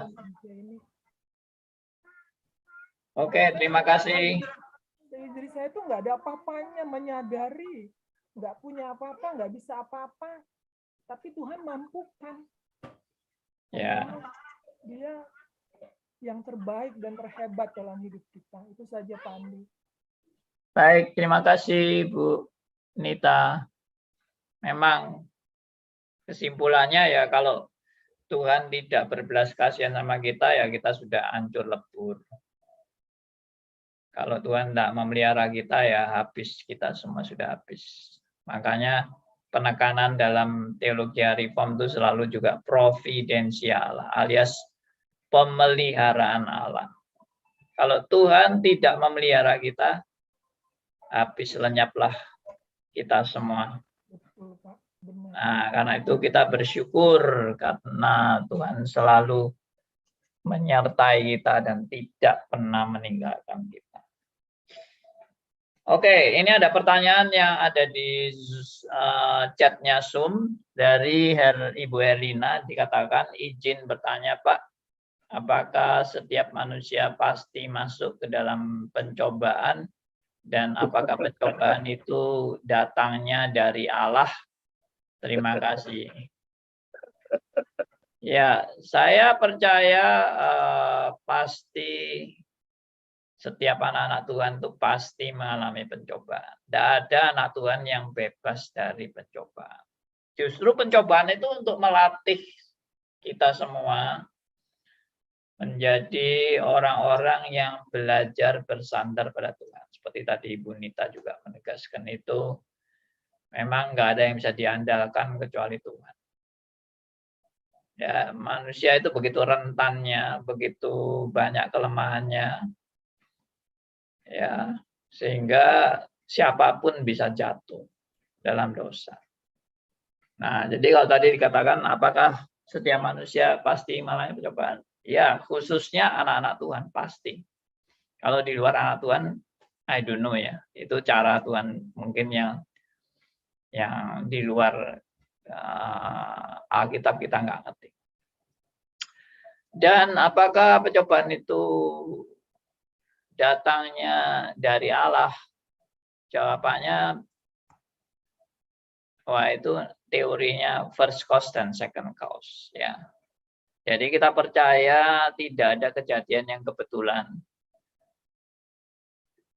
ini. Oke, terima kasih. Jadi saya tuh nggak ada apa-apanya, menyadari nggak punya apa-apa, nggak bisa apa-apa, tapi Tuhan mampukan. Ya. Dia yang terbaik dan terhebat dalam hidup kita. Itu saja Pak Andi. Baik, terima kasih Bu Nita. Memang kesimpulannya ya kalau Tuhan tidak berbelas kasihan sama kita ya kita sudah hancur lebur. Kalau Tuhan tidak memelihara kita ya habis, kita semua sudah habis. Makanya penekanan dalam teologi reform itu selalu juga providensial alias pemeliharaan Allah. Kalau Tuhan tidak memelihara kita, habis lenyaplah kita semua. Betul, Pak. Benar. Nah, karena itu kita bersyukur karena Tuhan selalu menyertai kita dan tidak pernah meninggalkan kita. Oke, ini ada pertanyaan yang ada di chatnya Zoom dari Ibu Herlina, dikatakan izin bertanya Pak, apakah setiap manusia pasti masuk ke dalam pencobaan dan apakah pencobaan itu datangnya dari Allah? Terima kasih. Ya, saya percaya pasti setiap anak-anak Tuhan itu pasti mengalami pencobaan. Tidak ada anak Tuhan yang bebas dari pencobaan. Justru pencobaan itu untuk melatih kita semua menjadi orang-orang yang belajar bersandar pada Tuhan. Seperti tadi Ibu Nita juga menegaskan itu, memang nggak ada yang bisa diandalkan kecuali Tuhan. Ya, manusia itu begitu rentannya, begitu banyak kelemahannya, ya, sehingga siapapun bisa jatuh dalam dosa. Nah, jadi kalau tadi dikatakan apakah setiap manusia pasti mengalami pencobaan? Ya, khususnya anak-anak Tuhan pasti. Kalau di luar anak Tuhan, I don't know ya. Itu cara Tuhan mungkin yang di luar Alkitab kita nggak ngerti. Dan apakah pencobaan itu datangnya dari Allah? Jawabannya, wah itu teorinya first cause dan second cause. Ya. Jadi kita percaya tidak ada kejadian yang kebetulan.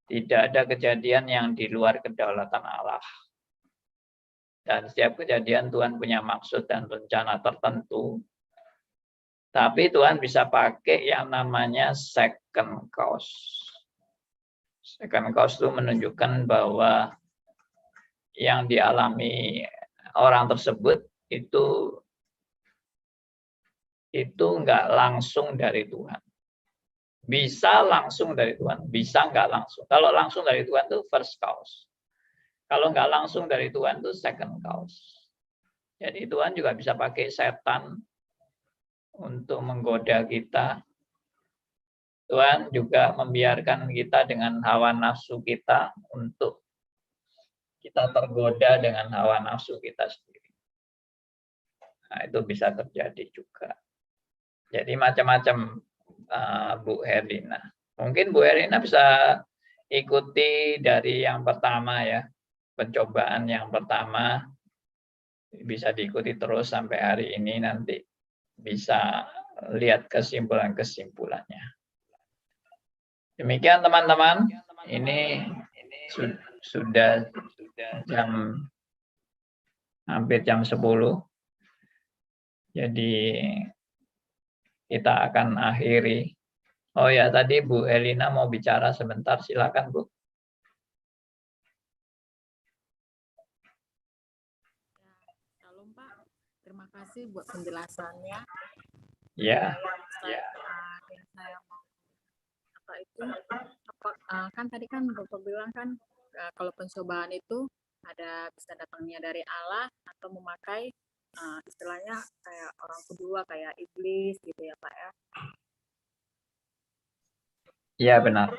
Tidak ada kejadian yang di luar kedaulatan Allah. Dan setiap kejadian Tuhan punya maksud dan rencana tertentu. Tapi Tuhan bisa pakai yang namanya second cause. Second cause itu menunjukkan bahwa yang dialami orang tersebut itu enggak langsung dari Tuhan. Bisa langsung dari Tuhan, bisa enggak langsung. Kalau langsung dari Tuhan itu first cause. Kalau enggak langsung dari Tuhan itu second cause. Jadi Tuhan juga bisa pakai setan untuk menggoda kita. Tuhan juga membiarkan kita dengan hawa nafsu kita untuk kita tergoda dengan hawa nafsu kita sendiri. Nah, itu bisa terjadi juga. Jadi macam-macam, Bu Herlina. Mungkin Bu Herlina bisa ikuti dari yang pertama ya, pencobaan yang pertama bisa diikuti terus sampai hari ini, nanti bisa lihat kesimpulan-kesimpulannya. Demikian teman-teman, ini sudah hampir jam 10. Jadi kita akan akhiri. Oh ya, tadi Bu Elina mau bicara sebentar, silakan Bu. Halo Pak, terima kasih buat penjelasannya. Ya. Saya mau apa itu? Kan tadi kan Bapak bilang kan kalau pencobaan itu ada bisa datangnya dari Allah atau memakai istilahnya kayak orang kedua kayak iblis gitu ya Pak ya. Iya benar.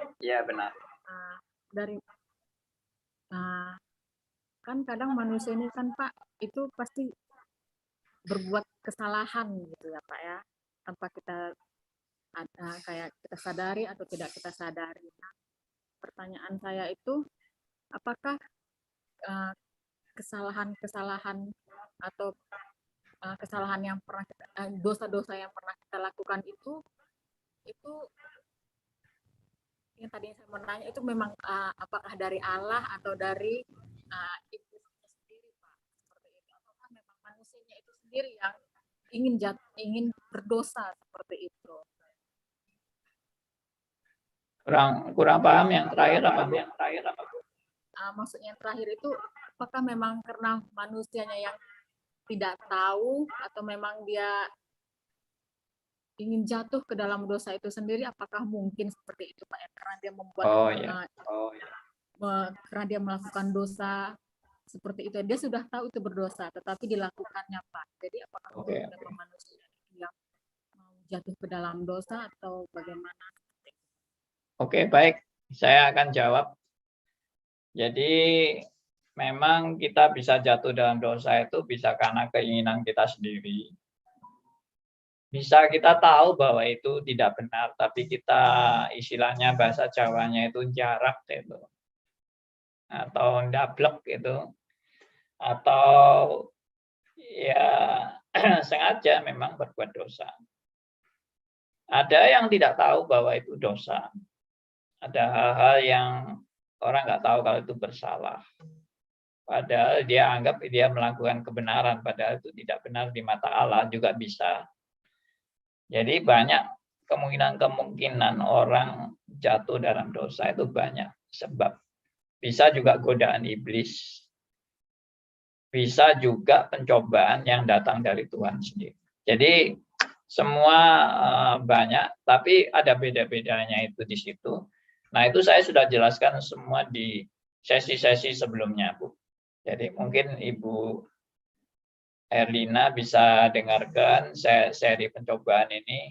Kan kadang manusia ini kan Pak itu pasti berbuat kesalahan gitu ya Pak ya, tanpa kita kayak kita sadari atau tidak kita sadari. Nah, pertanyaan saya itu apakah kesalahan-kesalahan atau kesalahan yang pernah dosa-dosa yang pernah kita lakukan itu yang tadi saya mau nanya itu memang apakah dari Allah atau dari iblis sendiri Pak, seperti itu, apakah memang manusianya itu sendiri yang ingin berdosa seperti itu? Kurang paham yang terakhir apa? Maksudnya yang terakhir itu apakah memang karena manusianya yang tidak tahu atau memang dia ingin jatuh ke dalam dosa itu sendiri, apakah mungkin seperti itu Pak ya, karena dia membuat karena dia melakukan dosa seperti itu, dia sudah tahu itu berdosa tetapi dilakukannya Pak. Jadi apakah memang manusia yang mau jatuh ke dalam dosa atau bagaimana? Oke, baik, saya akan jawab. Jadi memang kita bisa jatuh dalam dosa itu bisa karena keinginan kita sendiri. Bisa kita tahu bahwa itu tidak benar, tapi kita istilahnya bahasa Jawanya itu jarak itu, atau ndablek itu, atau ya sengaja memang berbuat dosa. Ada yang tidak tahu bahwa itu dosa. Ada hal-hal yang orang nggak tahu kalau itu bersalah. Padahal dia anggap dia melakukan kebenaran, padahal itu tidak benar di mata Allah juga bisa. Jadi banyak kemungkinan orang jatuh dalam dosa itu banyak sebab. Bisa juga godaan iblis. Bisa juga pencobaan yang datang dari Tuhan sendiri. Jadi semua banyak, tapi ada beda-bedanya itu di situ. Nah, itu saya sudah jelaskan semua di sesi-sesi sebelumnya, Bu. Jadi mungkin Ibu Erlina bisa dengarkan seri pencobaan ini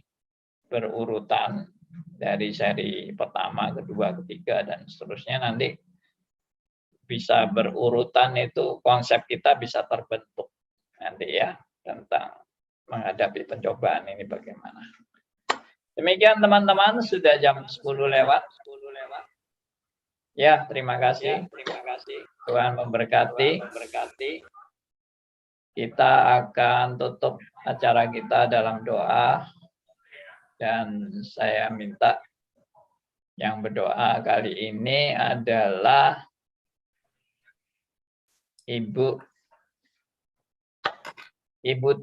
berurutan dari seri pertama, kedua, ketiga, dan seterusnya. Nanti bisa berurutan, itu konsep kita bisa terbentuk nanti ya, tentang menghadapi pencobaan ini bagaimana. Demikian teman-teman, sudah jam 10 lewat. Ya, terima kasih. Tuhan memberkati. Kita akan tutup acara kita dalam doa. Dan saya minta yang berdoa kali ini adalah Ibu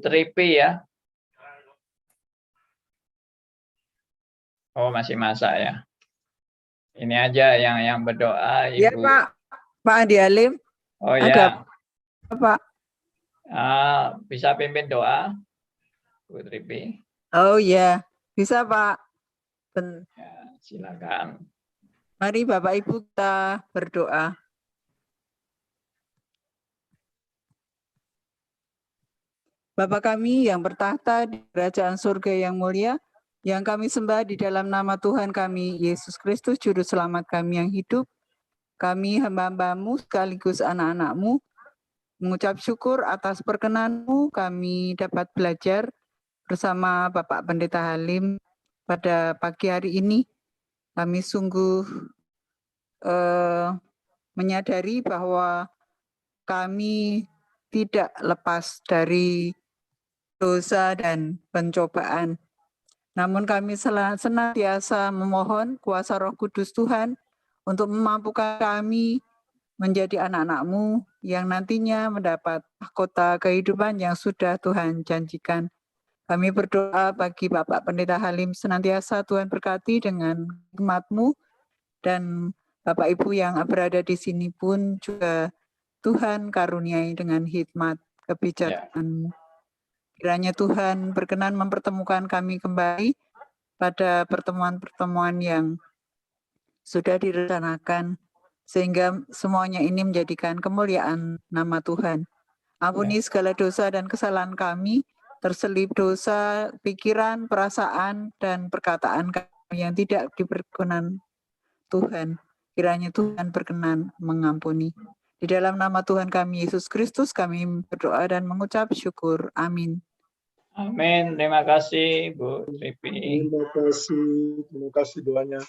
Tripi ya. Oh, masih masak ya. Ini aja yang berdoa Ibu. Ya Pak Andi Halim. Oh ada ya. Pak. Bisa pimpin doa, Bu Tripi? Oh ya, bisa Pak. Ya, silakan. Mari Bapak Ibu kita berdoa. Bapa kami yang bertahta di kerajaan surga yang mulia, yang kami sembah di dalam nama Tuhan kami, Yesus Kristus, Juru Selamat kami yang hidup, kami hamba-hambamu sekaligus anak-anakmu, mengucap syukur atas perkenan-Mu kami dapat belajar bersama Bapak Pendeta Halim pada pagi hari ini. Kami sungguh menyadari bahwa kami tidak lepas dari dosa dan pencobaan. Namun kami senantiasa memohon kuasa Roh Kudus Tuhan untuk memampukan kami menjadi anak-anak-Mu yang nantinya mendapat mahkota kehidupan yang sudah Tuhan janjikan. Kami berdoa bagi Bapak Pendeta Halim senantiasa Tuhan berkati dengan hikmat-Mu, dan Bapak Ibu yang berada di sini pun juga Tuhan karuniai dengan hikmat kebijaksanaan-Mu. Kiranya Tuhan berkenan mempertemukan kami kembali pada pertemuan-pertemuan yang sudah direncanakan, sehingga semuanya ini menjadikan kemuliaan nama Tuhan. Ampuni segala dosa dan kesalahan kami, terselip dosa, pikiran, perasaan, dan perkataan kami yang tidak diberkenan Tuhan. Kiranya Tuhan berkenan mengampuni. Di dalam nama Tuhan kami, Yesus Kristus, kami berdoa dan mengucap syukur. Amin. Amin. Terima kasih Bu Tripi. Terima kasih doanya.